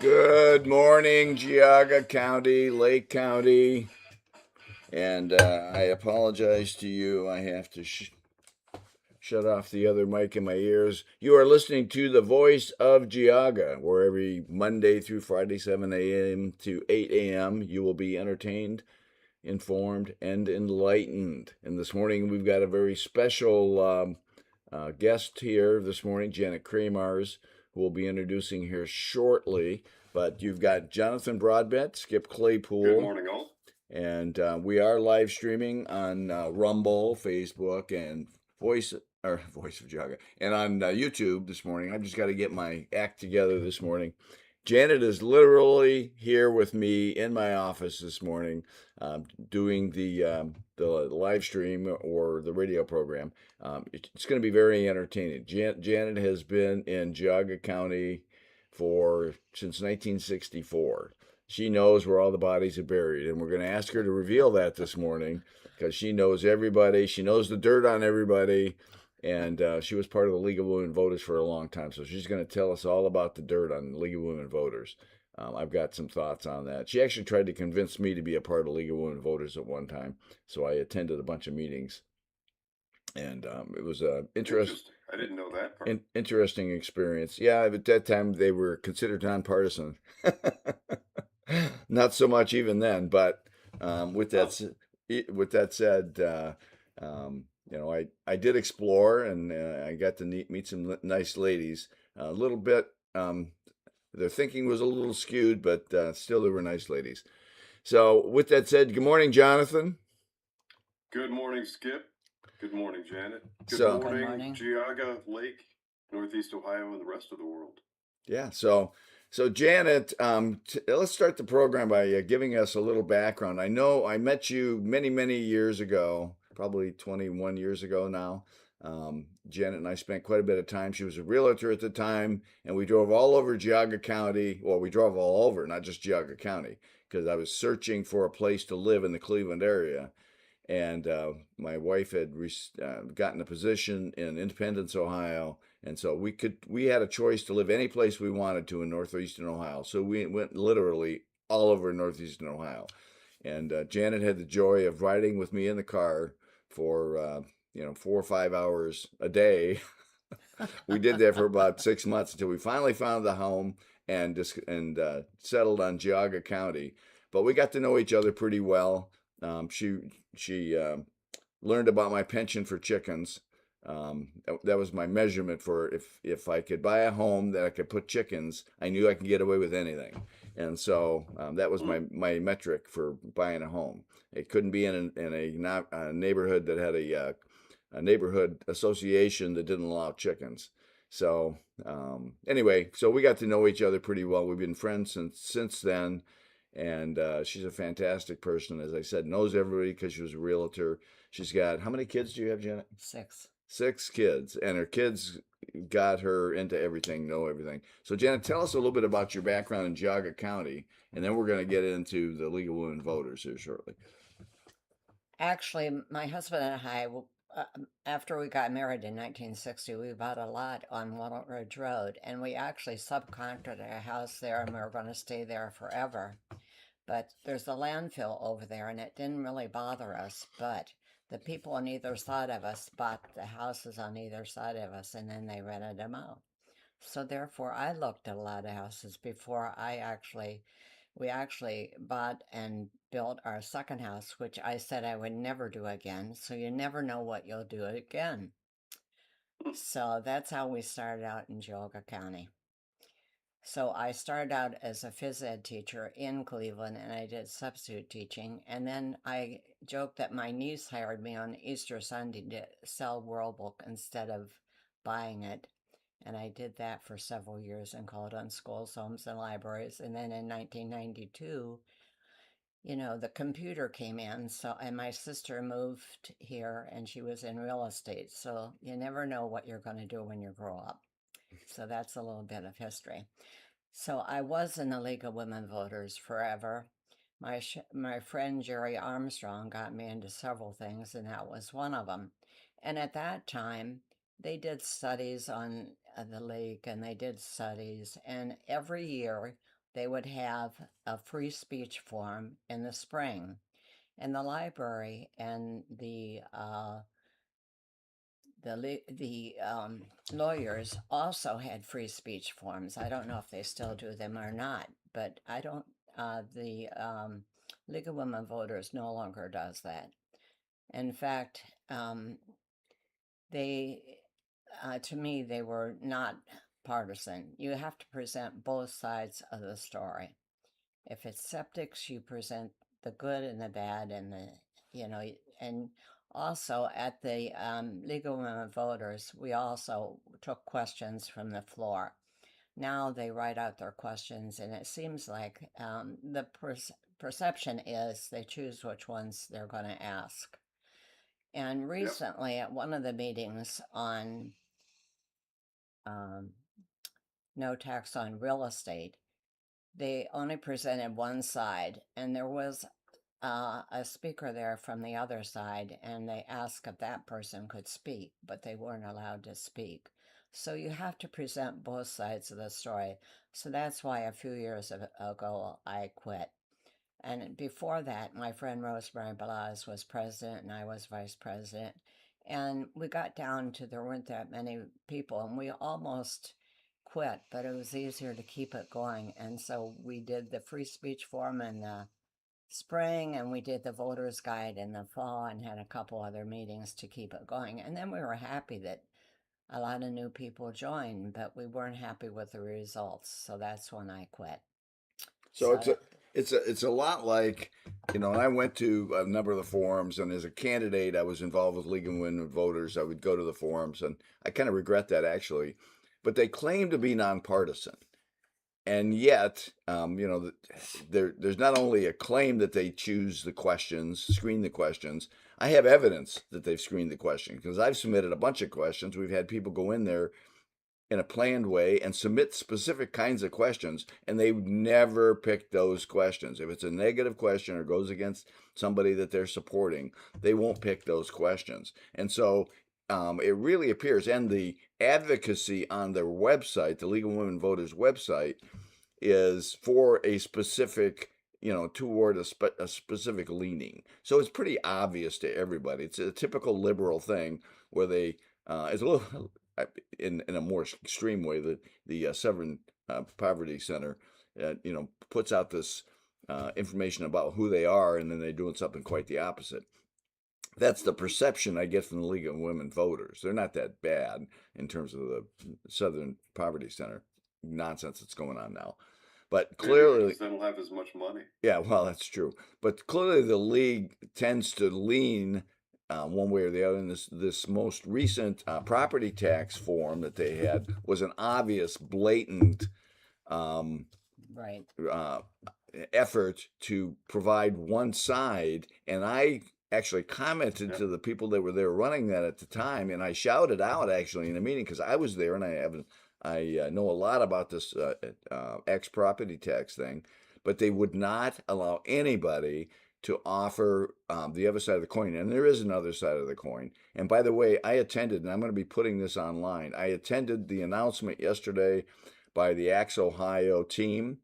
Good morning, Geauga County, Lake County, and I apologize to you. I have to shut off the other mic in my ears. You are listening to the Voice of Geauga, where every Monday through Friday, 7 a.m. to 8 a.m., you will be entertained, informed, and enlightened. And this morning, we've got a very special guest here this morning, Janet Kramars, who will be introducing here shortly. But you've got Jonathan Broadbent, Skip Good Claypool, morning, all. and we are live streaming on Rumble, Facebook, and Voice of Jaga, and on YouTube this morning. I've just got to get my act together this morning. Janet is literally here with me in my office this morning, doing the live stream or the radio program. It's going to be very entertaining. Janet has been in Geauga County for since 1964. She knows where all the bodies are buried, and we're going to ask her to reveal that this morning because she knows everybody. She knows the dirt on everybody, and she was part of the League of Women Voters for a long time. So she's going to tell us all about the dirt on the League of Women Voters. I've got some thoughts on that. She actually tried to convince me to be a part of the League of Women Voters at one time, so I attended a bunch of meetings, and it was a Interesting. I didn't know that part. interesting experience. Yeah, at that time they were considered nonpartisan. Not so much even then, but with Oh, with that said, I did explore, and I got to meet some nice ladies. A little bit, their thinking was a little skewed, but still they were nice ladies. So with that said, good morning, Jonathan. good morning, Skip. Good morning, Janet. Good So Good morning, morning. Geauga Lake, Northeast Ohio, and the rest of the world. yeah, so Janet, let's start the program by giving us a little background. I know I met you many years ago, probably 21 years ago now. Janet and I spent quite a bit of time. She was a realtor at the time, and we drove all over Geauga County. Well, we drove all over, not just Geauga County, because I was searching for a place to live in the Cleveland area, and my wife had gotten a position in Independence, Ohio, and so we had a choice to live any place we wanted to in northeastern Ohio. So we went literally all over northeastern Ohio, and Janet had the joy of riding with me in the car for 4 or 5 hours a day. We did that for about 6 months until we finally found the home and settled on Geauga County. But we got to know each other pretty well. She learned about my penchant for chickens. That was my measurement for if I could buy a home that I could put chickens, I knew I could get away with anything. And so that was Hmm. my metric for buying a home. It couldn't be in a neighborhood that had a neighborhood association that didn't allow chickens. So anyway, so we got to know each other pretty well. We've been friends since then, and she's a fantastic person. As I said, knows everybody because she was a realtor. She's got how many kids do you have, Janet? 6. 6 kids, and her kids got her into everything, know everything. So, Janet, tell us a little bit about your background in Geauga County, and then we're going to get into the League of Women Voters here shortly. Actually, my husband and I, after we got married in 1960, we bought a lot on Walnut Ridge Road, and we actually subcontracted a house there, and we were going to stay there forever. But there's a landfill over there, and it didn't really bother us. But the people on either side of us bought the houses on either side of us, and then they rented them out. So therefore, I looked at a lot of houses before we actually bought and built our second house, which I said I would never do again. So you never know what you'll do again. So that's how we started out in Geauga County. So I started out as a phys ed teacher in Cleveland and I did substitute teaching. And then I joked that my niece hired me on Easter Sunday to sell World Book instead of buying it. And I did that for several years and called on schools, homes, and libraries. And then in 1992, the computer came in. So, and my sister moved here and she was in real estate. So you never know what you're going to do when you grow up. So that's a little bit of history. So I was in the League of Women Voters forever. My friend Jerry Armstrong got me into several things, and that was one of them. And at that time, they did studies on the league, and they did studies, and every year they would have a free speech forum in the spring. And the library and the lawyers also had free speech forums. I don't know if they still do them or not, but I don't. The League of Women Voters no longer does that. In fact, they, to me, they were not partisan. You have to present both sides of the story. If it's septics, you present the good and the bad, and you know, and also at the League of Women Voters, we also took questions from the floor. Now they write out their questions, and it seems like the perception is they choose which ones they're going to ask. And Yep. recently, at one of the meetings on um, no tax on real estate, they only presented one side, and there was a speaker there from the other side, and they asked if that person could speak, but they weren't allowed to speak. So you have to present both sides of the story. So that's why a few years ago I quit. And before that, my friend Rosemary Balaz was president and I was vice president. And we got down to there weren't that many people, and we almost quit, but it was easier to keep it going. And so we did the free speech forum in the spring, and we did the voters guide in the fall, and had a couple other meetings to keep it going. And then we were happy that a lot of new people joined, but we weren't happy with the results. So that's when I quit. So So it's a lot like, you know, and I went to a number of the forums, and as a candidate, I was involved with League of Women Voters. I would go to the forums, and I kind of regret that actually, but they claim to be nonpartisan, and yet, you know, there's not only a claim that they choose the questions, screen the questions. I have evidence that they've screened the question because I've submitted a bunch of questions. We've had people go in there in a planned way and submit specific kinds of questions, and they never pick those questions. If it's a negative question or goes against somebody that they're supporting, they won't pick those questions. And so it really appears, and the advocacy on their website, the League of Women Voters website, is for a specific, you know, toward a specific leaning. So it's pretty obvious to everybody. It's a typical liberal thing where they, it's a little, in a more extreme way, the Severn Poverty Center, you know, puts out this information about who they are, and then they're doing something quite the opposite. That's the perception I get from the League of Women Voters. They're not that bad in terms of the Southern Poverty Center nonsense that's going on now. But Maybe clearly, because they don't have as much money. yeah, well, that's true. But clearly, the league tends to lean one way or the other. And this most recent property tax form that they had was an obvious, blatant um, right. uh, effort to provide one side. And I actually commented Yep. to the people that were there running that at the time, and I shouted out actually in a meeting because I was there, and I know a lot about this ex property tax thing, but they would not allow anybody to offer the other side of the coin. And there is another side of the coin. And by the way, I attended, and I'm going to be putting this online. I attended the announcement yesterday by the Axe Ohio team.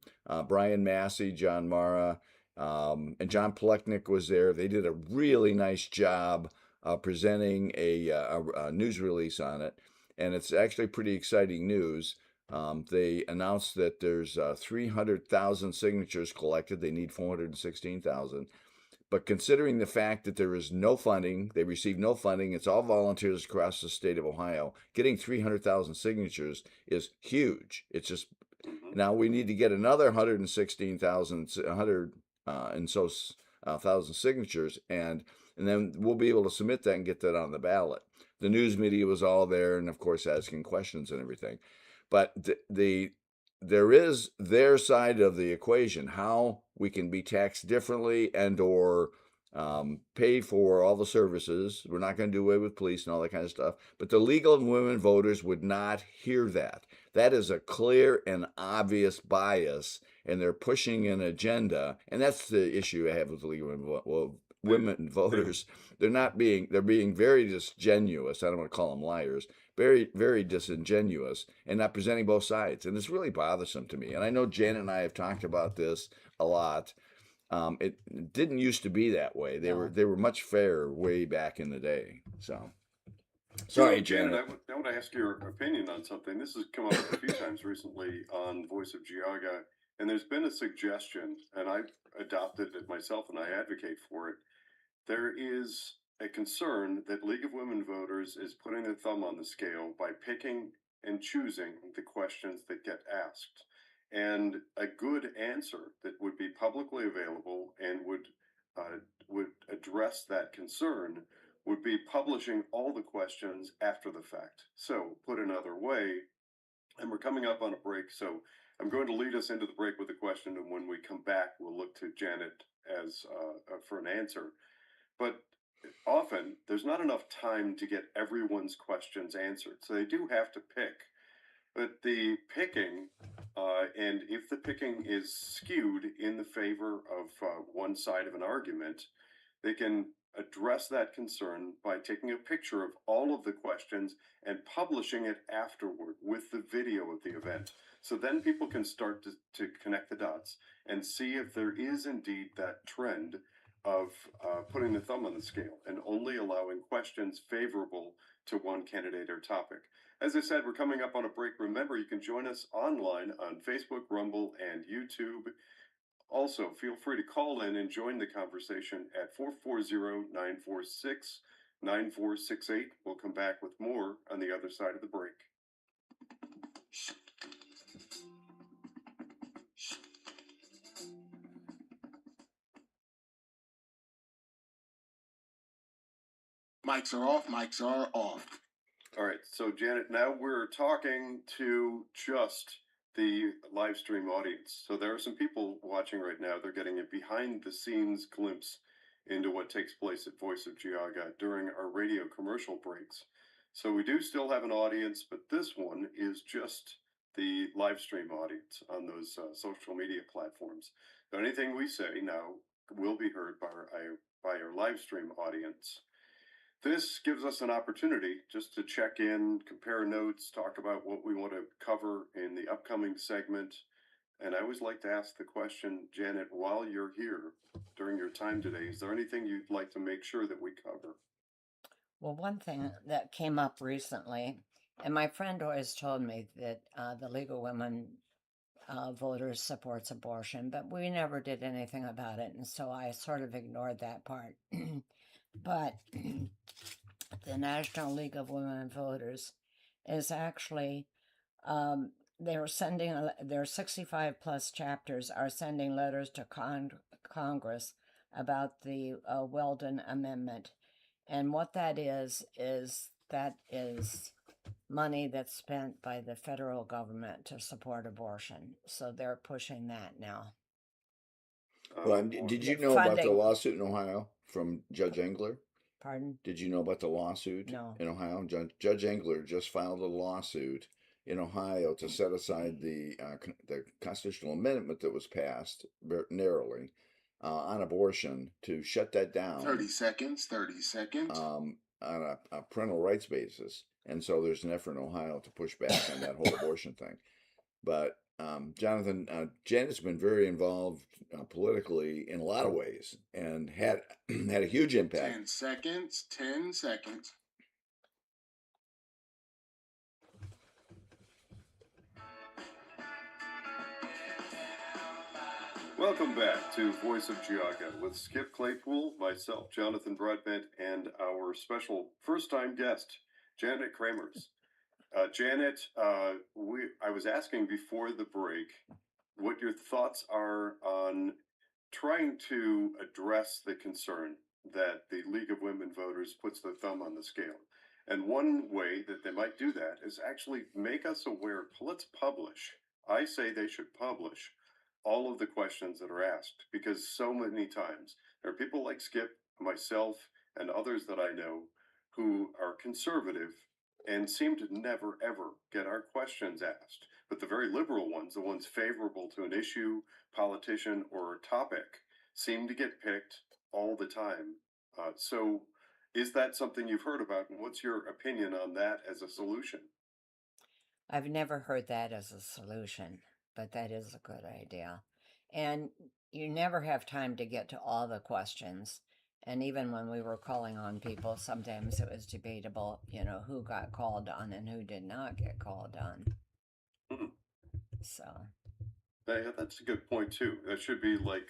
Brian Massey, John Mara, and John Plechnik was there. They did a really nice job presenting a news release on it, and it's actually pretty exciting news. They announced that there's 300,000 signatures collected. They need 416,000. But considering the fact that there is no funding, they receive no funding, it's all volunteers across the state of Ohio. Getting 300,000 signatures is huge. It's just now we need to get another 116,000, 100 and so thousand signatures, and then we'll be able to submit that and get that on the ballot. The news media was all there, and of course asking questions and everything. But there is their side of the equation, how we can be taxed differently and or pay for all the services. We're not going to do away with police and all that kind of stuff. But the League of Women Voters would not hear that. That is a clear and obvious bias, and they're pushing an agenda. And that's the issue I have with the League of Women They, women they, voters, they're being very disingenuous. I don't want to call them liars, very disingenuous, and not presenting both sides. And it's really bothersome to me. And I know Jan and I have talked about this a lot. It didn't used to be that way. No. They were much fairer way back in the day. So sorry, Janet, Janet. I want to ask your opinion on something. This has come up a few times recently on Voice of Geauga, and there's been a suggestion, and I've adopted it myself and I advocate for it. There is a concern that League of Women Voters is putting their thumb on the scale by picking and choosing the questions that get asked. And a good answer that would be publicly available and would address that concern would be publishing all the questions after the fact. So, put another way, and we're coming up on a break, so I'm going to lead us into the break with a question, and when we come back, we'll look to Janet as for an answer. But often there's not enough time to get everyone's questions answered, so they do have to pick. But the picking, and if the picking is skewed in the favor of one side of an argument, they can address that concern by taking a picture of all of the questions and publishing it afterward with the video of the event. So then people can start to connect the dots and see if there is indeed that trend of putting the thumb on the scale and only allowing questions favorable to one candidate or topic. As I said, we're coming up on a break. Remember, you can join us online on Facebook, Rumble, and YouTube. Also, feel free to call in and join the conversation at 440-946-9468. We'll come back with more on the other side of the break. Mics are off, mics are off. All right, so Janet, now we're talking to just the live stream audience. So there are some people watching right now. They're getting a behind the scenes glimpse into what takes place at Voice of Geauga during our radio commercial breaks. So we do still have an audience, but this one is just the live stream audience on those social media platforms. So anything we say now will be heard by our live stream audience. This gives us an opportunity just to check in, compare notes, talk about what we want to cover in the upcoming segment. And I always like to ask the question, Janet, while you're here during your time today, is there anything you'd like to make sure that we cover? Well, one thing that came up recently, and my friend always told me that the League of Women Voters supports abortion, but we never did anything about it, and so I sort of ignored that part. But the National League of Women Voters is actually they're sending their 65 plus chapters are sending letters to Congress about the Weldon Amendment, and what that is money that's spent by the federal government to support abortion. So they're pushing that now. Well, did you know about the Funding. lawsuit in Ohio from Judge Engler? Pardon? Did you know about the lawsuit No. in Ohio? Judge Engler just filed a lawsuit in Ohio to set aside the constitutional amendment that was passed narrowly on abortion to shut that down 30 seconds, 30 seconds. on a parental rights basis. And so there's an effort in Ohio to push back on that whole abortion thing. But Jonathan, Janet's been very involved politically in a lot of ways and had had a huge impact. 10 seconds, 10 seconds. Welcome back to Voice of Geauga with Skip Claypool, myself, Jonathan Broadbent, and our special first-time guest, Janet Kramers. Janet, I was asking before the break what your thoughts are on trying to address the concern that the League of Women Voters puts their thumb on the scale. And one way that they might do that is actually make us aware. Let's publish. I say they should publish all of the questions that are asked, because so many times there are people like Skip, myself, and others that I know who are conservative and seem to never ever get our questions asked. But the very liberal ones, the ones favorable to an issue, politician, or topic, seem to get picked all the time. So is that something you've heard about? And what's your opinion on that as a solution? I've never heard that as a solution, but that is a good idea. And you never have time to get to all the questions. And even when we were calling on people, sometimes it was debatable, who got called on and who did not get called on. Mhm. So, Yeah, that's a good point too. That should be like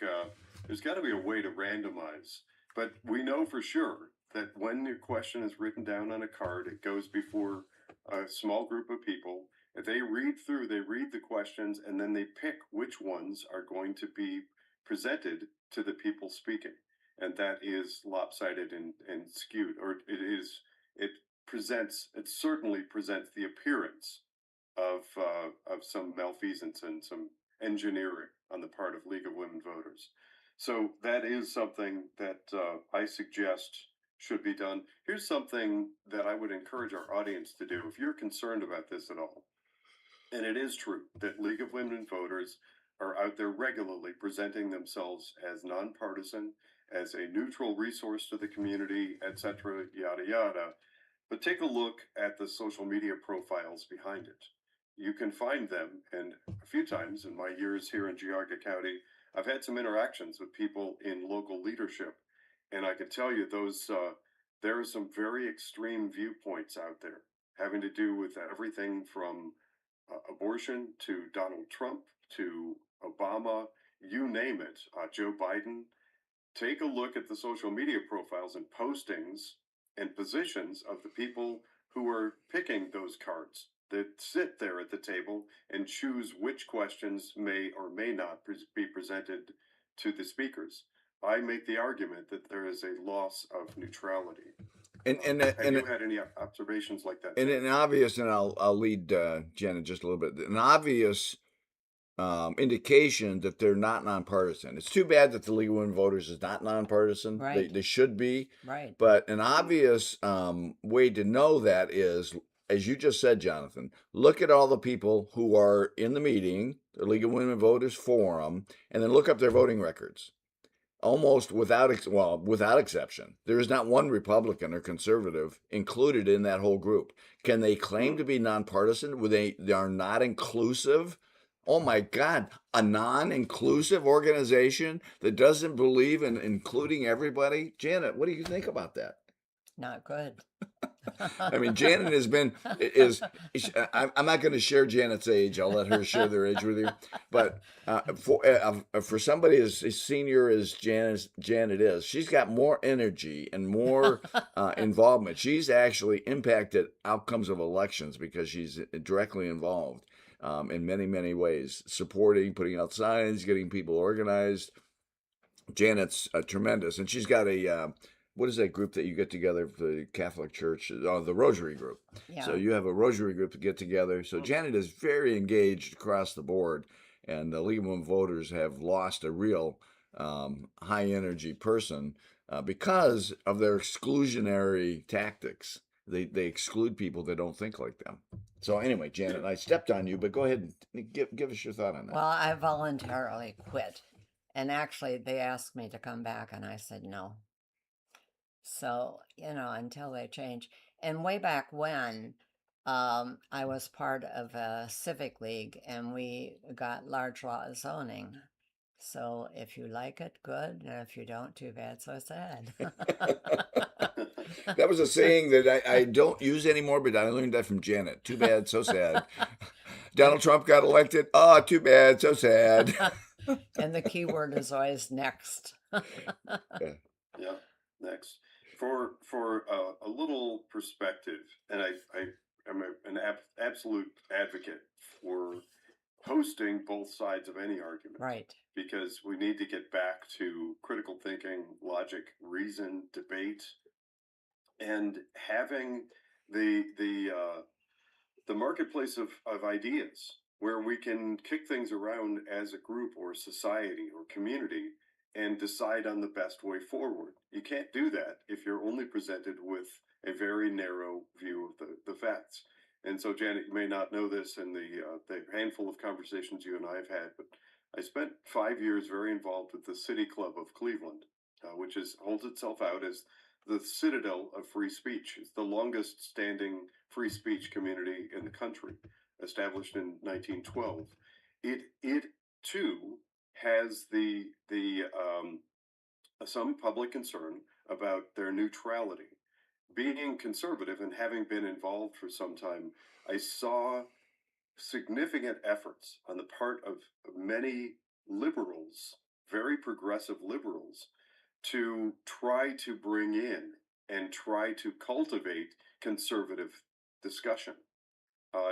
there's got to be a way to randomize. But we know for sure that when your question is written down on a card, it goes before a small group of people. If they read through, they read the questions, and then they pick which ones are going to be presented to the people speaking. And that is lopsided and skewed, or it it certainly presents the appearance of some malfeasance and some engineering on the part of League of Women Voters. So that is something that I suggest should be done. Here's something that I would encourage our audience to do if you're concerned about this at all. And it is true that League of Women Voters are out there regularly presenting themselves as nonpartisan, as a neutral resource to the community, etc., yada yada. But take a look at the social media profiles behind it. You can find them, and a few times in my years here in Geauga County, I've had some interactions with people in local leadership, and I can tell you there are some very extreme viewpoints out there having to do with everything from abortion to Donald Trump to Obama, you name it, Joe Biden. Take a look at the social media profiles and postings and positions of the people who are picking those cards that sit there at the table and choose which questions may or may not be presented to the speakers. I make the argument that there is a loss of neutrality. And and Have and you had any observations like that, and Janet? an obvious, and I'll lead Janet just a little bit. An obvious indication that they're not nonpartisan. It's too bad that the League of Women Voters is not nonpartisan. They right, they should be, right, but an Mhm. obvious way to know that is, as you just said, Jonathan. Look at all the people who are in the meeting, the League of Women Voters forum, and then look up their voting records. Almost without exception, there is not one Republican or conservative included in that whole group. Can they claim Mm. to be nonpartisan when they are not inclusive? Oh my God, a non-inclusive organization that doesn't believe in including everybody? Janet, what do you think about that? not good. I mean, Janet has been I'm not going to share Janet's age. I'll let her share their age with you. But for somebody as senior as Janet is, she's got more energy and more involvement. She's actually impacted outcomes of elections because she's directly involved in many ways, supporting, putting out signs, getting people organized. Janet's tremendous, and she's got a what is that group that you get together for the Catholic Church? Oh, the Rosary Group. So Yeah, you have a Rosary group to get together. So Mhm. Janet is very engaged across the board, and the League of Women Voters have lost a real high energy person because of their exclusionary tactics. They exclude people that don't think like them. So anyway, Yeah. Janet, I stepped on you, but go ahead and give us your thought on that. well, I voluntarily quit. And actually, they asked me to come back, and I said no. So, until they change. And way back when, I was part of a civic league and we got large lot zoning. So if you like it, good. And if you don't, too bad, so sad. That was a saying that I don't use anymore, but I learned that from Janet. Too bad, so sad. and Donald Trump got elected. Oh, too bad, so sad. and the key word is always next. Yeah. Yeah. Next, for a little perspective, and I am an absolute advocate for hosting both sides of any argument Right. because we need to get back to critical thinking, logic, reason, debate, and having the the marketplace of ideas where we can kick things around as a group or society or community and decide on the best way forward. You can't do that if you're only presented with a very narrow view of the facts. And so, Janet, you may not know this in the handful of conversations you and I have had, but I spent 5 years very involved with the City Club of Cleveland. which holds itself out as the citadel of free speech. It's the longest standing free speech community in the country, established in 1912. It too has some public concern about their neutrality. Being conservative and having been involved for some time, I saw significant efforts on the part of many liberals, very progressive liberals, to try to bring in and try to cultivate conservative discussion.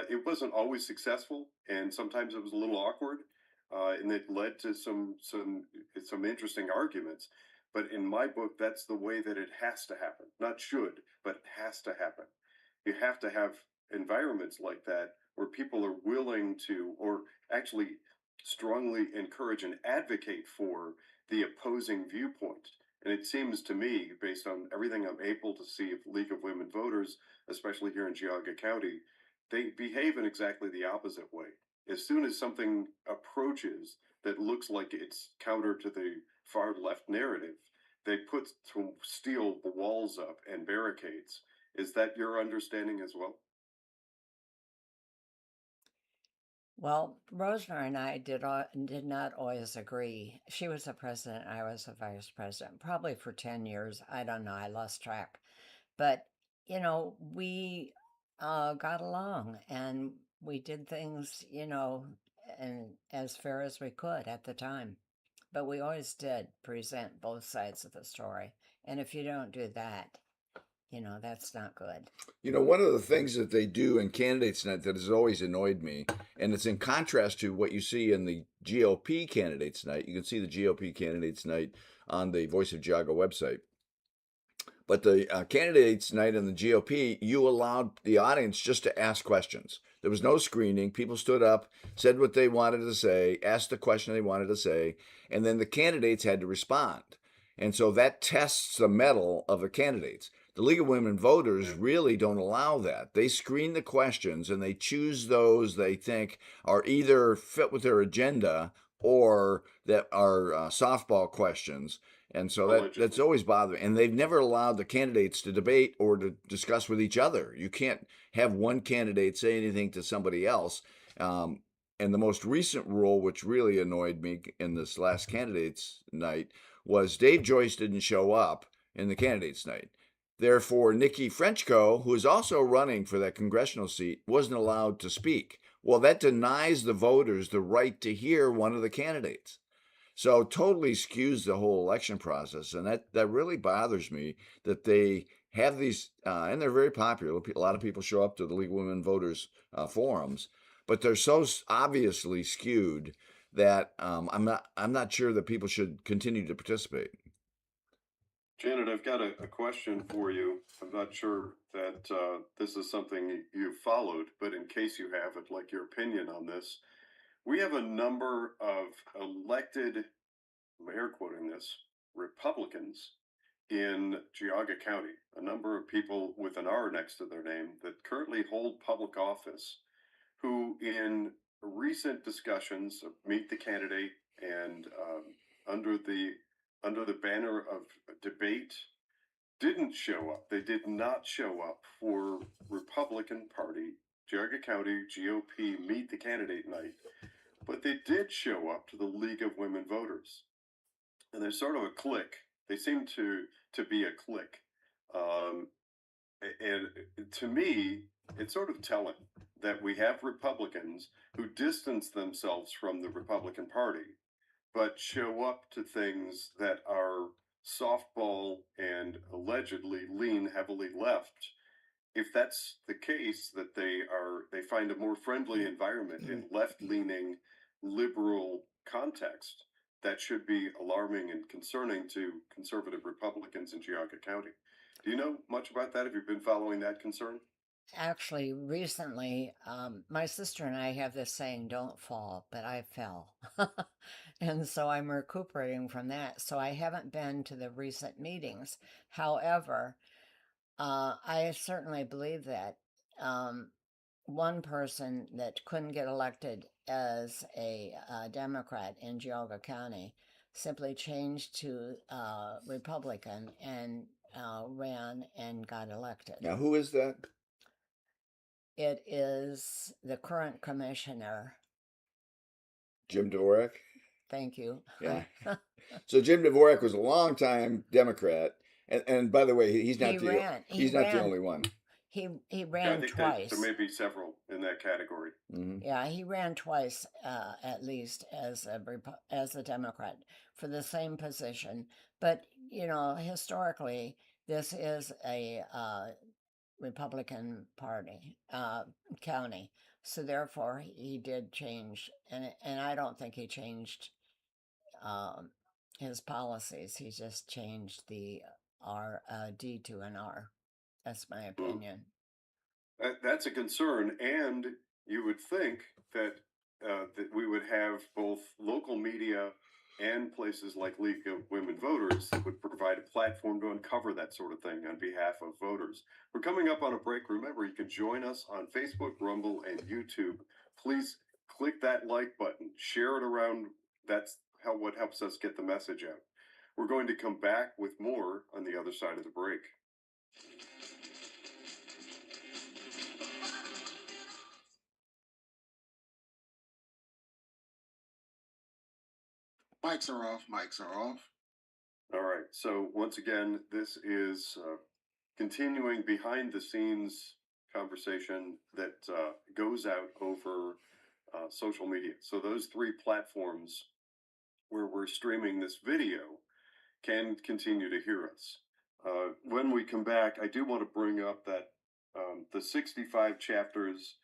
It wasn't always successful, and sometimes it was a little awkward, and it led to some interesting arguments. But in my book, that's the way that it has to happen. Not should, but it has to happen. You have to have environments like that where people are willing to, or actually strongly encourage and advocate for the opposing viewpoint. And it seems to me, based on everything I'm able to see of League of Women Voters, especially here in Geauga County, they behave in exactly the opposite way. As soon as something approaches that looks like it's counter to the far left narrative, they put some steel walls up and barricades. Is that your understanding as well? Well, Rosemary and I did not always agree. She was the president, I was the vice president, probably for 10 years. I don't know, I lost track. But, we got along and we did things, and as fair as we could at the time. But we always did present both sides of the story. And if you don't do that, that's not good. One of the things that they do in candidates night that has always annoyed me, and it's in contrast to what you see in the GOP candidates night. You can see the GOP candidates night on the Voice of Geauga website. But the candidates night in the GOP, you allowed the audience just to ask questions. There was no screening. People stood up, said what they wanted to say, asked the question they wanted to say, and then the candidates had to respond. And so that tests the mettle of the candidates. The League of Women Voters really don't allow that. They screen the questions and they choose those they think are either fit with their agenda or that are softball questions. And so that's Allegedly. always bothered. And they've never allowed the candidates to debate or to discuss with each other. You can't have one candidate say anything to somebody else. And the most recent rule, which really annoyed me in this last candidates night, was Dave Joyce didn't show up in the candidates night. Therefore, Nikki Frenchco, who is also running for that congressional seat, wasn't allowed to speak. Well, that denies the voters the right to hear one of the candidates. So totally skews the whole election process, and that really bothers me that they have these, and they're very popular. A lot of people show up to the League of Women Voters forums, but they're so obviously skewed that I'm not sure that people should continue to participate. Janet, I've got a question for you. I'm not sure that this is something you've followed, but in case you have, I'd like your opinion on this. We have a number of elected, I'm air quoting this, Republicans in Geauga County, a number of people with an R next to their name that currently hold public office, who in recent discussions of Meet the Candidate and under the under the banner of debate didn't show up. They did not show up for Republican Party, Geauga County GOP Meet the Candidate night, but they did show up to the League of Women Voters. And there's sort of a clique. They seem to be a clique. Um, and to me, it's sort of telling that we have Republicans who distance themselves from the Republican Party, but show up to things that are softball and allegedly lean heavily left. If that's the case, that they find a more friendly environment in left-leaning liberal context, that should be alarming and concerning to conservative Republicans in Geauga County. Do you know much about that? Have you been following that concern? Actually, recently, my sister and I have this saying, don't fall, but I fell. And so I'm recuperating from that. So I haven't been to the recent meetings. However, I certainly believe that one person that couldn't get elected as a Democrat in Geauga County simply changed to Republican and ran and got elected. Now, who is that? It is the current commissioner. Jim Dvorak? Thank you. Yeah. So Jim Dvorak was a longtime Democrat, and by the way, he's not he's not the only one. He Yeah, I ran think twice. there may be several in that category. Mm-hmm. Yeah, he ran twice at least as a Democrat for the same position. But you know, historically, this is a Republican Party county, so therefore he did change, and I don't think he changed um, his policies. He just changed the R D to an R. That's my opinion. That's a concern, and you would think that that we would have both local media and places like League of Women Voters that would provide a platform to uncover that sort of thing on behalf of voters. We're coming up on a break. Remember, you can join us on Facebook, Rumble, and YouTube. Please click that like button, share it around. That's what helps us get the message out. We're going to come back with more on the other side of the break. Mics are off. Mics are off. All right. So once again, this is continuing behind the scenes conversation that goes out over social media. So those three platforms where we're streaming this video can continue to hear us. When we come back, I do want to bring up that the 65 chapters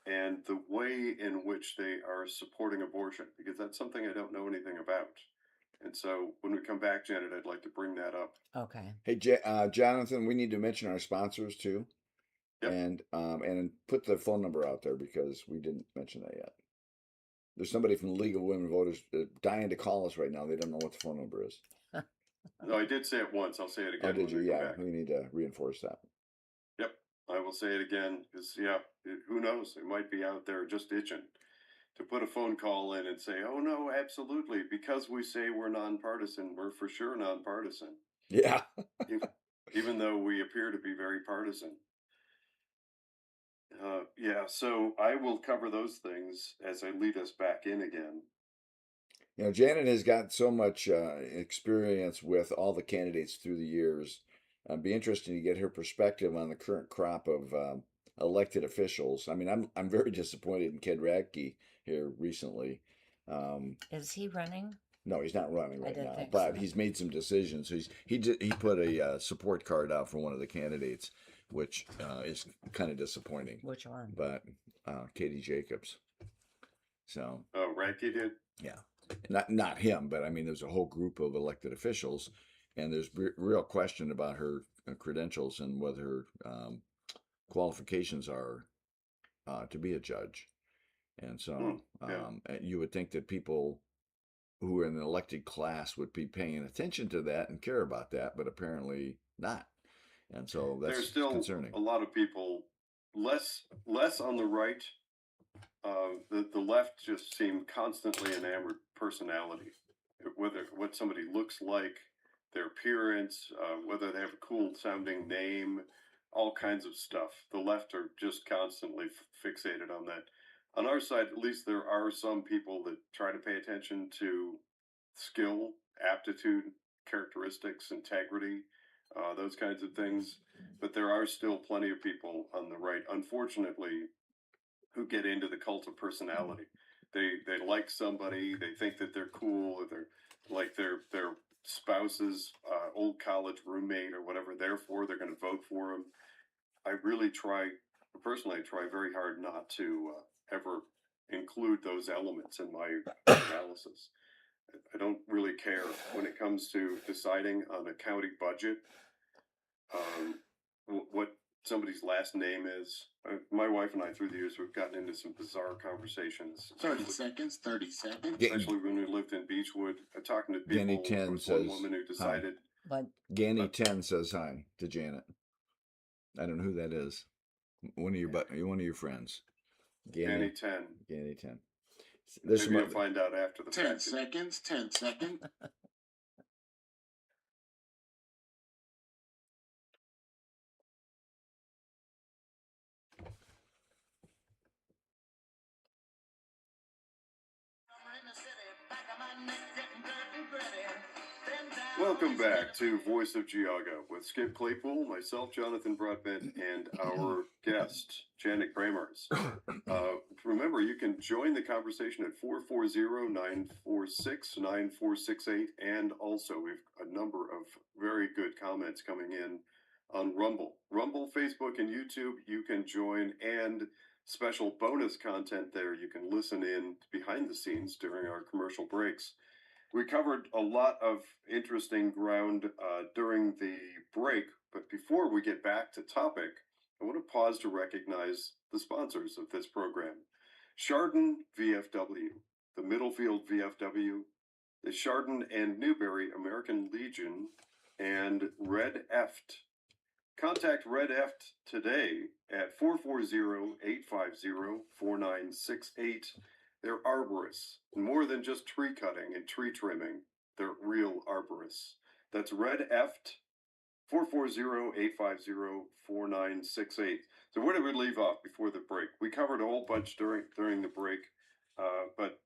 and the way in which they are supporting abortion, because that's something I don't know anything about. And so when we come back, Janet, I'd like to bring that up. Okay. Hey, Jonathan, we need to mention our sponsors too, Yep. and put the phone number out there because we didn't mention that yet. There's somebody from the League of Women Voters dying to call us right now. They don't know what the phone number is. No, I did say it once. I'll say it again. Oh, did you? When we come Yeah, back. we need to reinforce that. Yep, I will say it again. Because who knows? They might be out there just itching to put a phone call in and say, "Oh no, absolutely," because we say we're nonpartisan. We're for sure nonpartisan. Yeah. Even though we appear to be very partisan. Yeah, so I will cover those things as I lead us back in again. You know, Janet has got so much experience with all the candidates through the years. It'd be interesting to get her perspective on the current crop of elected officials. I mean, I'm very disappointed in Ken Radke here recently. Is he running? No, he's not running right didn't now, think but so. he's made some decisions. He put a support card out for one of the candidates, which is kind of disappointing. Which one? But Katie Jacobs. So Oh, Radke did? yeah, not him, but I mean, there's a whole group of elected officials, and there's real question about her credentials and what her qualifications are to be a judge. And so you would think that people who are in the elected class would be paying attention to that and care about that, but apparently not. And so that's There's still concerning. a lot of people less on the right. The left just seem constantly enamored personality, whether what somebody looks like, their appearance, whether they have a cool sounding name, all kinds of stuff. The left are just constantly fixated on that. On our side, at least, there are some people that try to pay attention to skill, aptitude, characteristics, integrity, those kinds of things. But there are still plenty of people on the right, unfortunately, who get into the cult of personality. They like somebody, they think that they're cool, or they're like their spouse's old college roommate or whatever. Therefore, they're going to vote for them. I really personally try very hard not to ever include those elements in my analysis. I don't really care when it comes to deciding on a county budget. What somebody's last name is. My wife and I, through the years, we've gotten into some bizarre conversations. 30 seconds. 30 seconds. Especially when we lived in Beechwood, talking to people. Ganny There 10 was one says woman who decided. But Ganny 10 says hi to Janet. I don't know who that is. One of your friends. Ganny 10. Ganny 10. There's Maybe some you'll find out after the 10 fact. seconds, 10 seconds. Welcome back to Voice of Geauga with Skip Claypool, myself, Jonathan Broadbent, and our guest, Janet Kramers. Remember, you can join the conversation at 440-946-9468, and also we've a number of very good comments coming in on Rumble. Rumble, Facebook, and YouTube, you can join, and special bonus content there. You can listen in behind the scenes during our commercial breaks. We covered a lot of interesting ground during the break, but before we get back to topic, I want to pause to recognize the sponsors of this program. Chardon VFW, the Middlefield VFW, the Chardon and Newberry American Legion, and Red Eft. Contact Red Eft today at 440-850-4968. They're arborists, more than just tree cutting and tree trimming. They're real arborists. That's Red Eft, 440-850-4968. So where did we leave off before the break? We covered a whole bunch during the break, but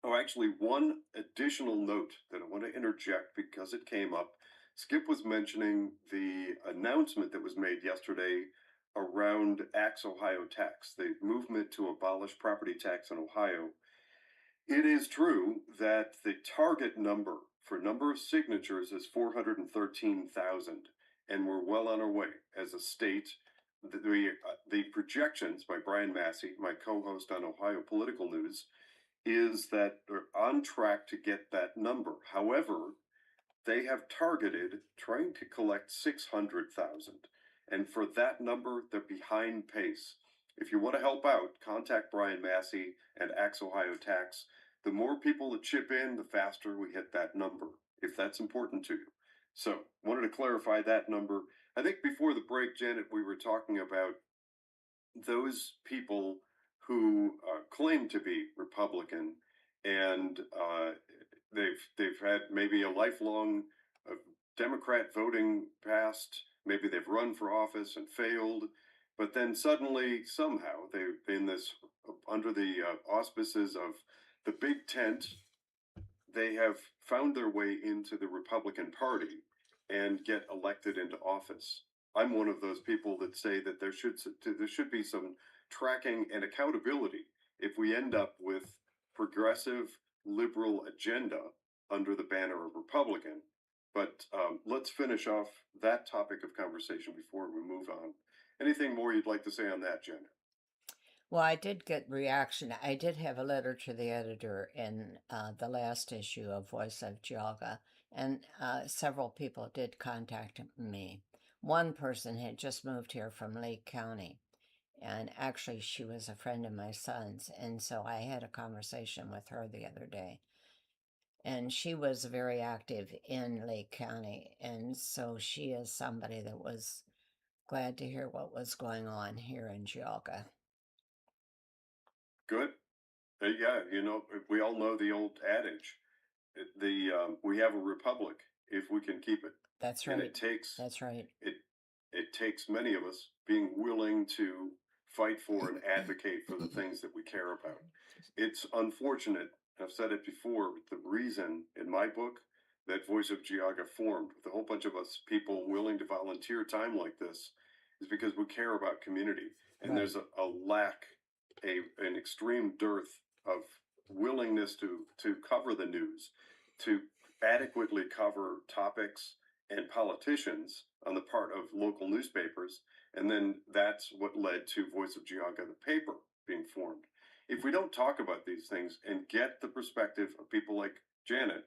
actually one additional note that I want to interject because it came up. Skip was mentioning the announcement that was made yesterday around Axe Ohio tax, the movement to abolish property tax in Ohio. It is true that the target number for number of signatures is 413,000, and we're well on our way as a state. The projections by Brian Massey, my co-host on Ohio Political News, is that they're on track to get that number. However, they have targeted trying to collect 600,000. And for that number, they're behind pace. If you want to help out, contact Brian Massey and Axe Ohio Tax. The more people that chip in, the faster we hit that number, if that's important to you. So, wanted to clarify that number. I think before the break, Janet, we were talking about those people who claim to be Republican, and they've had maybe a lifelong Democrat voting past. Maybe they've run for office and failed, but then suddenly somehow they've been this under the auspices of the big tent. They have found their way into the Republican Party and get elected into office. I'm one of those people that say that there should be some tracking and accountability if we end up with progressive liberal agenda under the banner of Republican. But let's finish off that topic of conversation before we move on. Anything more you'd like to say on that, Janet? Well, I did get reaction. I did have a letter to the editor in the last issue of Voice of Geauga, and several people did contact me. One person had just moved here from Lake County, and actually she was a friend of my son's, and so I had a conversation with her the other day. And she was very active in Lake County, and so she is somebody that was glad to hear what was going on here in Geauga. Good. Yeah, we all know the old adage. We have a republic if we can keep it. That's And right. it takes That's right. it takes many of us being willing to fight for and advocate for the things that we care about. It's unfortunate, I've said it before, the reason in my book that Voice of Geauga formed with a whole bunch of us people willing to volunteer time like this is because we care about community. And Right. there's a lack, an extreme dearth of willingness to cover the news, to adequately cover topics and politicians on the part of local newspapers. And then that's what led to Voice of Geauga, the paper, being formed. If we don't talk about these things and get the perspective of people like Janet,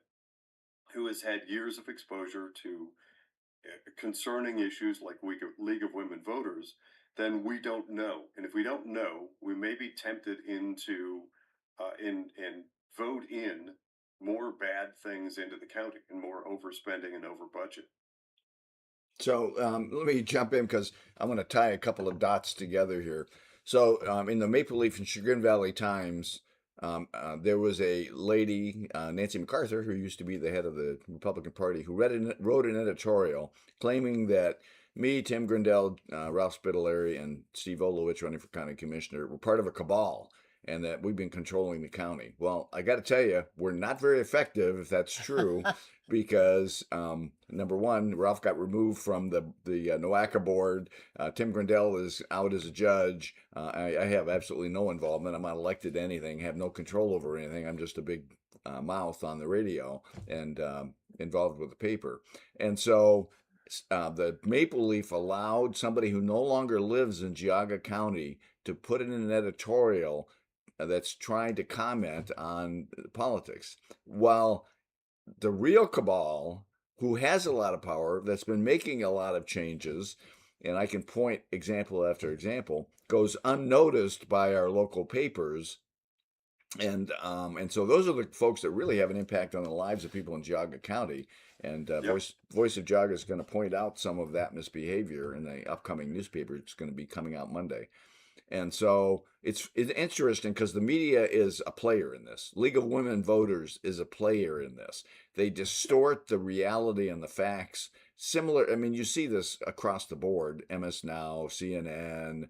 who has had years of exposure to concerning issues like League of Women Voters, then we don't know. And if we don't know, we may be tempted into and vote in more bad things into the county and more overspending and over budget. So let me jump in because I want to tie a couple of dots together here. So in the Maple Leaf and Chagrin Valley Times, There was a lady, Nancy MacArthur, who used to be the head of the Republican Party, who wrote an editorial claiming that me, Tim Grindell, Ralph Spitaleri, and Steve Olowich, running for county commissioner, were part of a cabal and that we've been controlling the county. Well, I got to tell you, we're not very effective if that's true, because number one, Ralph got removed from the NOACA board. Tim Grindell is out as a judge. I have absolutely no involvement. I'm not elected to anything. Have no control over anything. I'm just a big mouth on the radio and involved with the paper. And so the Maple Leaf allowed somebody who no longer lives in Geauga County to put in an editorial that's trying to comment on politics. While the real cabal, who has a lot of power, that's been making a lot of changes, and I can point example after example, goes unnoticed by our local papers. And so those are the folks that really have an impact on the lives of people in Geauga County. And Yep. Voice of Geauga is going to point out some of that misbehavior in the upcoming newspaper. It's going to be coming out Monday. And so it's interesting because the media is a player in this. League of Women Voters is a player in this. They distort the reality and the facts. Similar, I mean, you see this across the board. MS Now, CNN,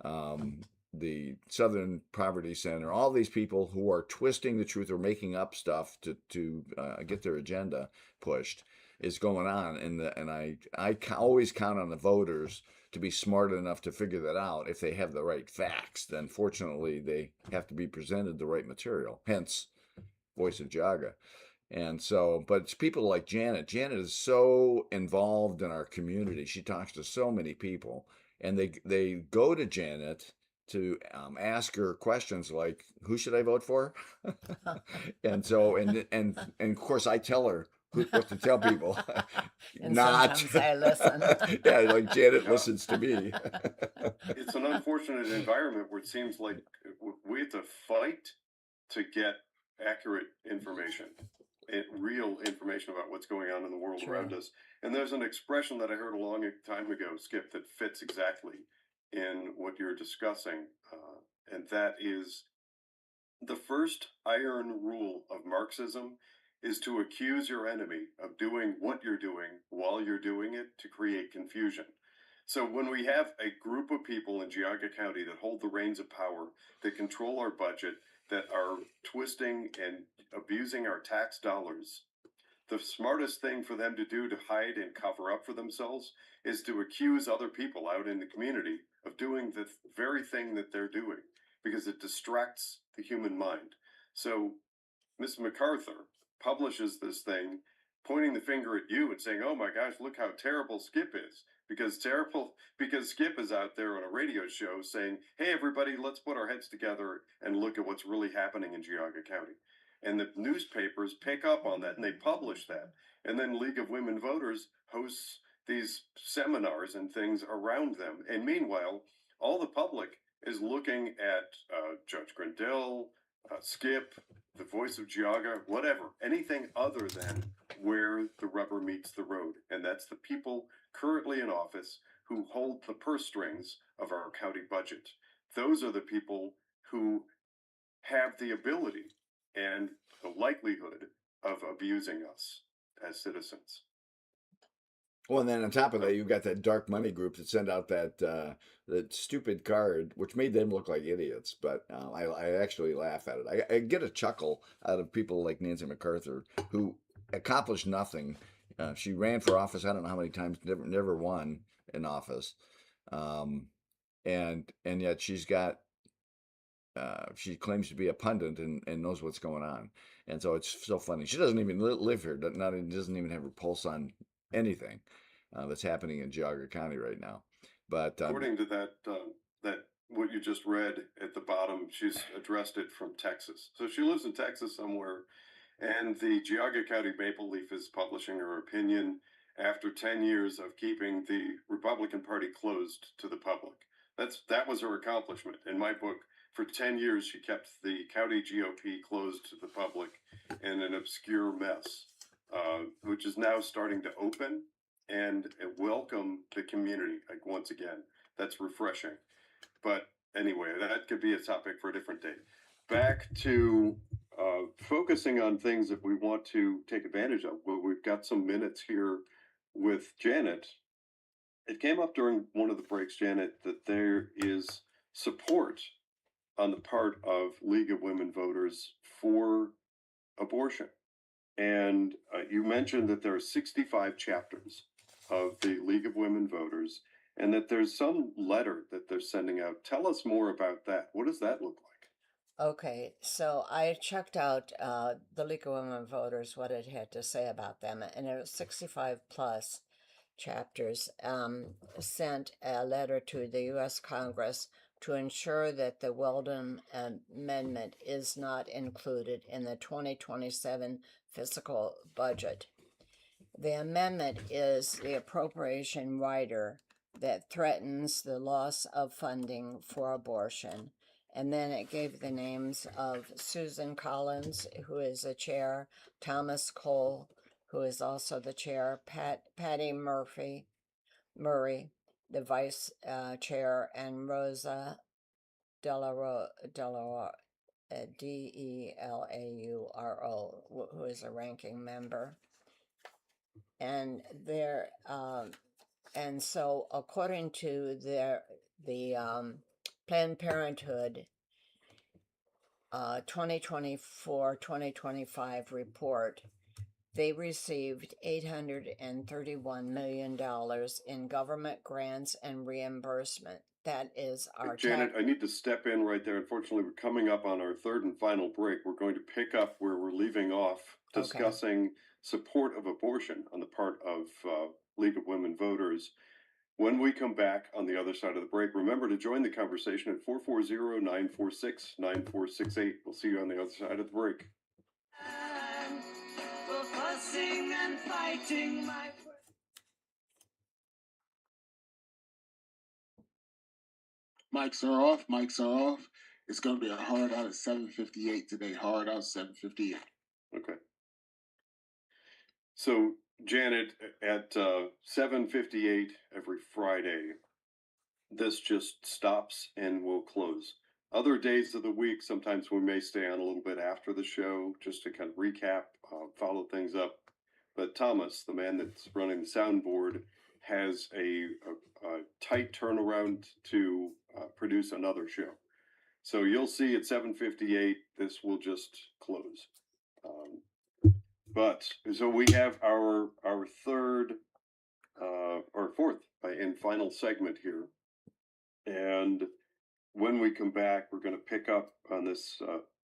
um, the Southern Poverty Center, all these people who are twisting the truth or making up stuff to get their agenda pushed is going on. And I always count on the voters to be smart enough to figure that out. If they have the right facts, then fortunately they have to be presented the right material. Hence, Voice of Geauga. And so, but it's people like Janet. Janet is so involved in our community. She talks to so many people, and they go to Janet to ask her questions like, "Who should I vote for?" And so, and of course, I tell her what to tell people. And Not, sometimes I listen. yeah, like Janet Yeah. listens to me. It's an unfortunate environment where it seems like we have to fight to get accurate information, real information about what's going on in the world around True. us. And there's an expression that I heard a long time ago, Skip, that fits exactly in what you're discussing, and that is the first iron rule of Marxism is to accuse your enemy of doing what you're doing while you're doing it to create confusion. So when we have a group of people in Geauga County that hold the reins of power, that control our budget, that are twisting and abusing our tax dollars, the smartest thing for them to do to hide and cover up for themselves is to accuse other people out in the community of doing the very thing that they're doing because it distracts the human mind. So Miss MacArthur publishes this thing pointing the finger at you and saying, "Oh my gosh, look how terrible Skip is." Because Skip is out there on a radio show saying, "Hey everybody, let's put our heads together and look at what's really happening in Geauga County." And the newspapers pick up on that and they publish that. And then League of Women Voters hosts these seminars and things around them. And meanwhile, all the public is looking at Judge Grindell, Skip, the Voice of Geauga, whatever, anything other than where the rubber meets the road. And that's the people currently in office who hold the purse strings of our county budget. Those are the people who have the ability and the likelihood of abusing us as citizens. Well, and then on top of So, that, you've got that dark money group that sent out that stupid card, which made them look like idiots. But I actually laugh at it. I get a chuckle out of people like Nancy MacArthur, who accomplished nothing. She ran for office. I don't know how many times, never won in office, um, and yet she claims to be a pundit and knows what's going on. And so it's so funny. She doesn't even live here. Doesn't even have her pulse on anything that's happening in Geauga County right now. But according to that what you just read at the bottom, she's addressed it from Texas. So she lives in Texas somewhere, and the Geauga County Maple Leaf is publishing her opinion after 10 years of keeping the Republican Party closed to the public. That was her accomplishment in my book. For 10 years, she kept the county GOP closed to the public in an obscure mess, which is now starting to open and welcome the community. Like once again, that's refreshing. But anyway, that could be a topic for a different day. back to focusing on things that we want to take advantage of. Well, we've got some minutes here with Janet. It came up during one of the breaks, Janet, that there is support on the part of League of Women Voters for abortion. And you mentioned that there are 65 chapters of the League of Women Voters and that there's some letter that they're sending out. Tell us more about that. What does that look like? Okay, so I checked out the League of Women Voters, what it had to say about them, and it was 65 plus chapters sent a letter to the U.S. Congress to ensure that the Weldon Amendment is not included in the 2027 fiscal budget. The amendment is the appropriation rider that threatens the loss of funding for abortion. And then it gave the names of Susan Collins, who is the chair, Thomas Cole, who is also the chair, Patty Murray, the vice chair, and Rosa Delauro, Delauro, who is a ranking member. And and so according to the Planned Parenthood 2024-2025 report, they received $831 million in government grants and reimbursement. That is our Janet, I need to step in right there. Unfortunately, we're coming up on our third and final break. We're going to pick up where we're leaving off, discussing support of abortion on the part of League of Women Voters. When we come back on the other side of the break, remember to join the conversation at 440-946-9468. We'll see you on the other side of the break. For fussing and fighting my Mics are off. Mics are off. It's going to be a hard out at 7:58 today. Hard out 7:58. Okay. So, Janet, at 7:58 every Friday, this just stops and will close. Other days of the week, sometimes we may stay on a little bit after the show just to kind of recap, follow things up. But Thomas, the man that's running the soundboard, has a tight turnaround to produce another show. So you'll see at 7:58, this will just close. But so we have our third or fourth and final segment here, and when we come back, we're going to pick up on this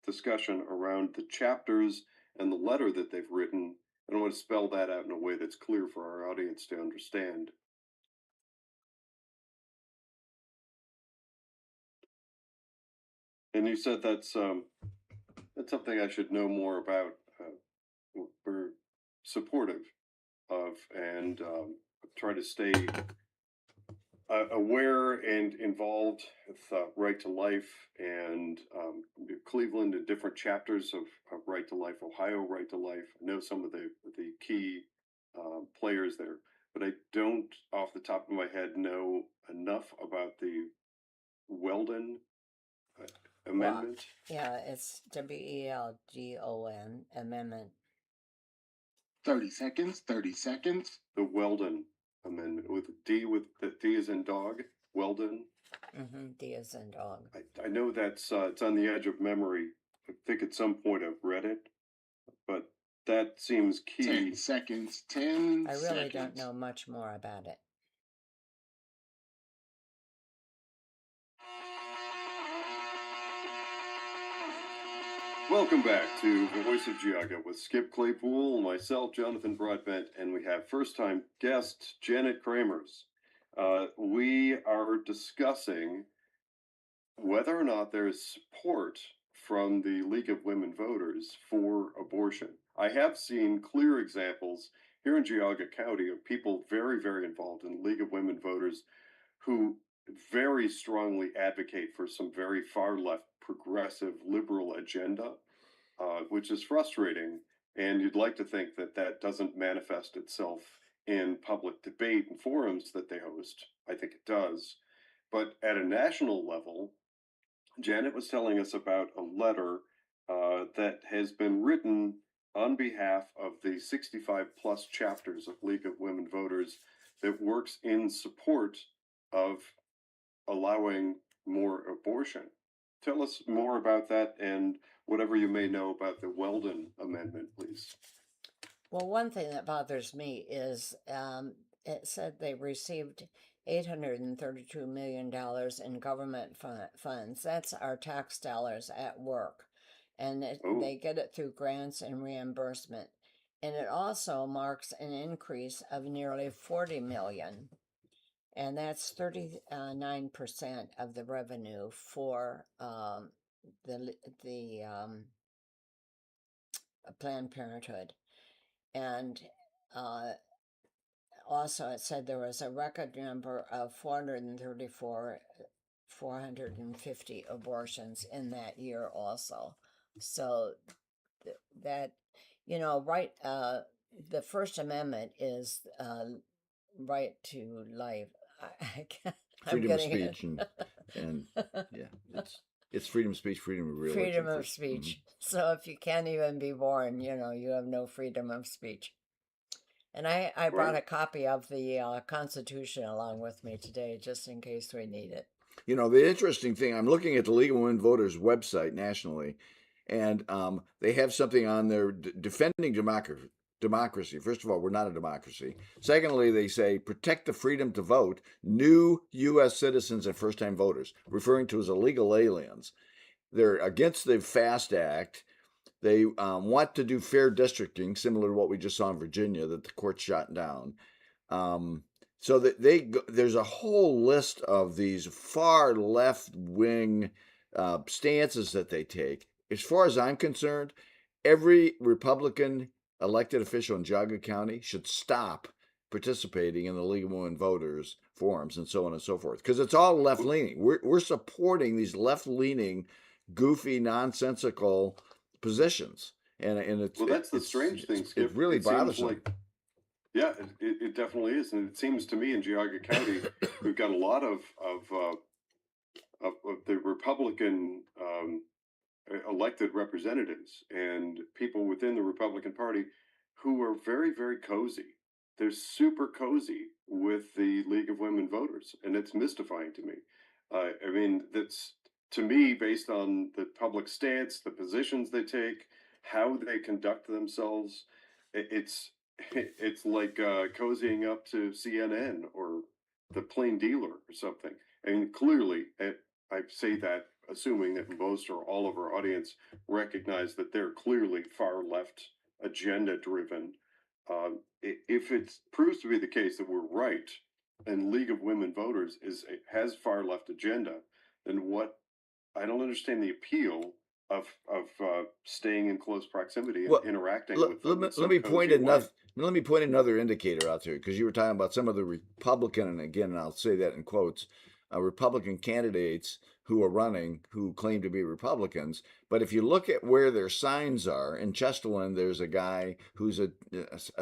discussion around the chapters and the letter that they've written. And I want to spell that out in a way that's clear for our audience to understand. And you said that's something I should know more about. We're supportive of and try to stay aware and involved with Right to Life and Cleveland and different chapters of Right to Life, Ohio Right to Life. I know some of the key players there, but I don't, off the top of my head, know enough about the Weldon amendment. Yeah, it's WELDON amendment. 30 seconds. 30 seconds. The Weldon amendment with D is in dog. Weldon. D as in dog. I know that's it's on the edge of memory. I think at some point I've read it, but that seems key. 10 seconds. 10 I really seconds. don't know much more about it. Welcome back to The Voice of Geauga with Skip Claypool, myself, Jonathan Broadbent, and we have first-time guest Janet Kramers. We are discussing whether or not there is support from the League of Women Voters for abortion. I have seen clear examples here in Geauga County of people very, very involved in the League of Women Voters who very strongly advocate for some very far left progressive liberal agenda, which is frustrating. And you'd like to think that that doesn't manifest itself in public debate and forums that they host. I think it does. But at a national level, Janet was telling us about a letter that has been written on behalf of the 65 plus chapters of League of Women Voters that works in support of allowing more abortion. Tell us more about that and whatever you may know about the Weldon Amendment, please. Well, one thing that bothers me is it said they received $832 million in government funds. That's our tax dollars at work. And Oh, they get it through grants and reimbursement. And it also marks an increase of nearly 40 million. And that's 39% of the revenue for the Planned Parenthood. And also it said there was a record number of 450 abortions in that year also. So that, right, the First Amendment is right to life. I'm Freedom of getting it. speech and yeah, it's freedom of speech, freedom of religion. Freedom of Mhm. speech. So if you can't even be born, you have no freedom of speech. And I brought right. a copy of the Constitution along with me today, just in case we need it. You know, the interesting thing, I'm looking at the League of Women Voters website nationally, and they have something on there defending democracy. First of all, we're not a democracy. Secondly, they say protect the freedom to vote, new U.S. citizens and first time voters, referring to as illegal aliens. They're against the FAST Act. They want to do fair districting, similar to what we just saw in Virginia that the court shot down. Um, so that there's a whole list of these far left wing stances that they take. As far as I'm concerned, every Republican elected official in Geauga County should stop participating in the League of Women Voters forums and so on and so forth because it's all left leaning. We're supporting these left leaning, goofy, nonsensical positions, and it's Well, that's the strange thing, Skip. it's really It seems bothersome. like, yeah, it definitely is. And it seems to me in Geauga County, we've got a lot of the Republican elected representatives and people within the Republican Party who are very, very cozy. They're super cozy with the League of Women Voters, and it's mystifying to me. I mean, that's to me based on the public stance, the positions they take, how they conduct themselves. It's it's like cozying up to CNN or the Plain Dealer or something. And clearly, I say that assuming that most or all of our audience recognize that they're clearly far left agenda driven. If it proves to be the case that we're right and League of Women Voters has far left agenda, then what I don't understand the appeal of staying in close proximity and Well, interacting let, with let them me in let some me point cozy way. another indicator out there because you were talking about some of the Republican, and again, I'll say that in quotes, Republican candidates who are running who claim to be Republicans. But if you look at where their signs are in Chesterland, there's a guy who's a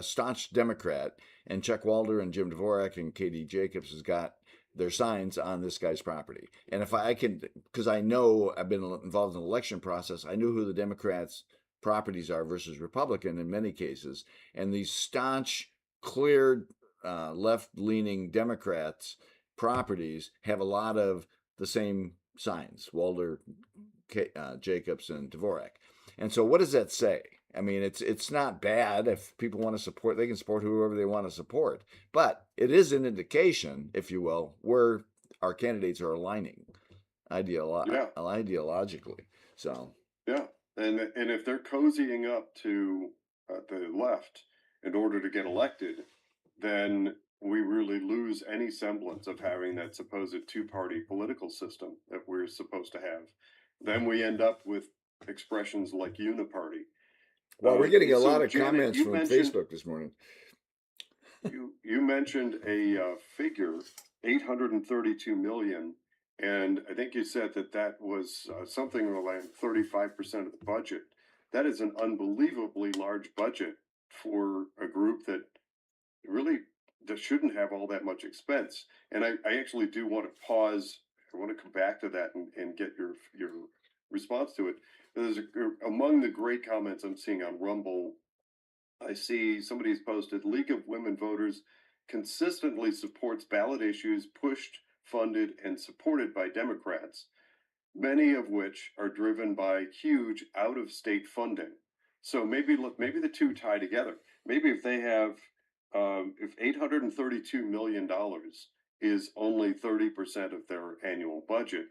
staunch Democrat, and Chuck Walder and Jim Dvorak and Katie Jacobs has got their signs on this guy's property. And if I can, because I know I've been involved in the election process, I knew who the Democrats' properties are versus Republican in many cases. And these staunch, clear, left leaning Democrats' properties have a lot of the same signs Walder, Jacobs, and Dvorak. And so, what does that say? I mean, it's not bad if people want to support; they can support whoever they want to support. But it is an indication, if you will, where our candidates are aligning Yeah, ideologically. So, yeah, and if they're cozying up to the left in order to get elected, then we really lose any semblance of having that supposed two-party political system that we're supposed to have. Then we end up with expressions like uniparty. well, we're getting a So lot of Janet, comments from Facebook this morning. you mentioned a figure, 832 million, and I think you said that was something like 35% of the budget. That is an unbelievably large budget for a group that really shouldn't have all that much expense. And I actually do want to pause I want to come back to that and get your response to it. There's among the great comments I'm seeing on Rumble, I see somebody's posted League of Women Voters consistently supports ballot issues pushed, funded, and supported by Democrats, many of which are driven by huge out-of-state funding. So maybe the two tie together. Maybe if they have if $832 million is only 30% of their annual budget,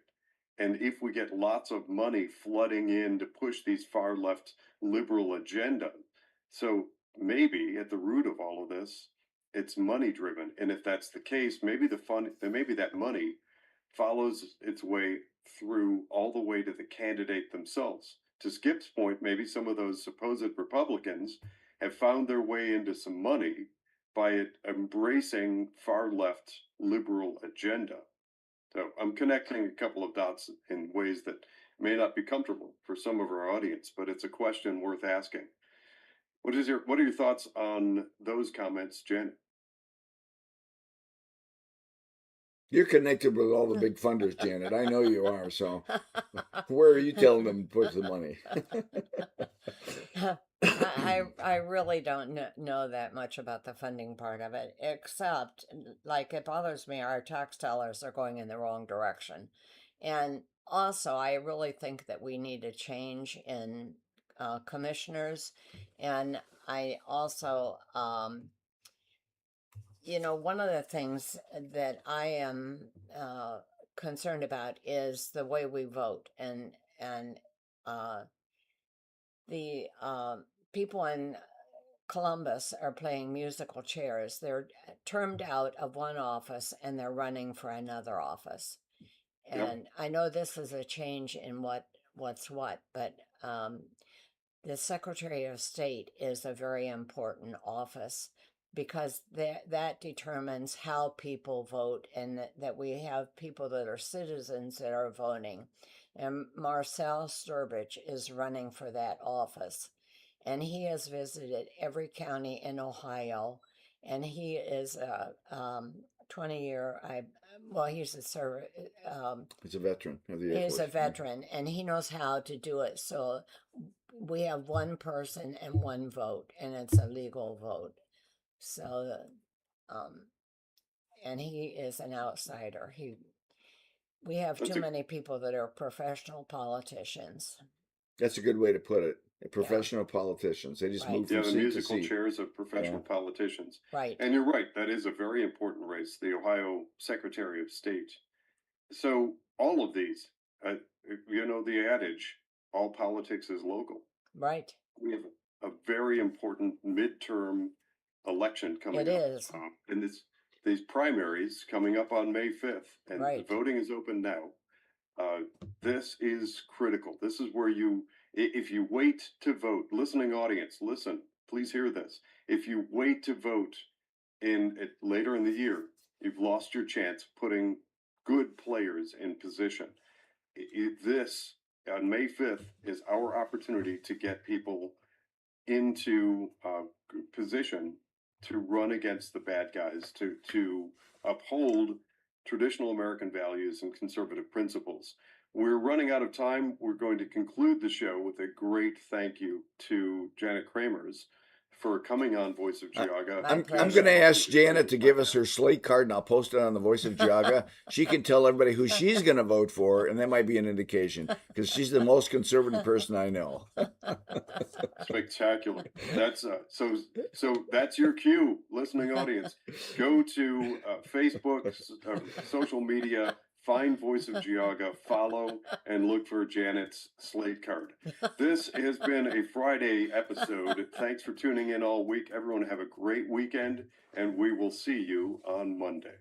and if we get lots of money flooding in to push these far left liberal agenda, so maybe at the root of all of this, it's money driven. And if that's the case, maybe that money follows its way through all the way to the candidate themselves. To Skip's point, maybe some of those supposed Republicans have found their way into some money by embracing far left liberal agenda. So I'm connecting a couple of dots in ways that may not be comfortable for some of our audience, but it's a question worth asking. What are your thoughts on those comments, Jen? You're connected with all the big funders, Janet. I know you are. So where are you telling them to put the money? I really don't know that much about the funding part of it, except like it bothers me our tax dollars are going in the wrong direction. And also, I really think that we need a change in commissioners. And I also, one of the things that I am concerned about is the way we vote, and uh, the people in Columbus are playing musical chairs. They're termed out of one office and they're running for another office. Yep. And I know this is a change in what's what, but the Secretary of State is a very important office because that determines how people vote, and that we have people that are citizens that are voting. And Marcel Sturbridge is running for that office. And he has visited every county in Ohio. And he is a 20-year, he's a He's a veteran of the Air he's a Force. veteran, and he knows how to do it. So we have one person and one vote, and it's a legal vote. So, and he is an outsider. We have too many people that are professional politicians. That's a good way to put it. Professional politicians. They just Right. move from The seat to musical seat. chairs of professional politicians. Right. And you're right, that is a very important race, the Ohio Secretary of State. So all of these, the adage, all politics is local. Right. We have a very important midterm election coming up. It is. And these primaries coming up on May 5th, and Right. the voting is open now. This is critical. This is where if you wait to vote, listening audience, listen, please hear this. If you wait to vote later in the year, you've lost your chance putting good players in position. This on May 5th is our opportunity to get people into position to run against the bad guys, to uphold traditional American values and conservative principles. We're running out of time. We're going to conclude the show with a great thank you to Janet Kramers for coming on Voice of Geauga. My I'm pleasure. going to ask Janet to give us her slate card, and I'll post it on the Voice of Geauga. She can tell everybody who she's going to vote for, and that might be an indication because she's the most conservative person I know. Spectacular. That's so that's your cue, listening audience. Go to Facebook, social media, find Voice of Geauga, follow, and look for Janet's slate card. This has been a Friday episode. Thanks for tuning in all week. Everyone have a great weekend, and we will see you on Monday.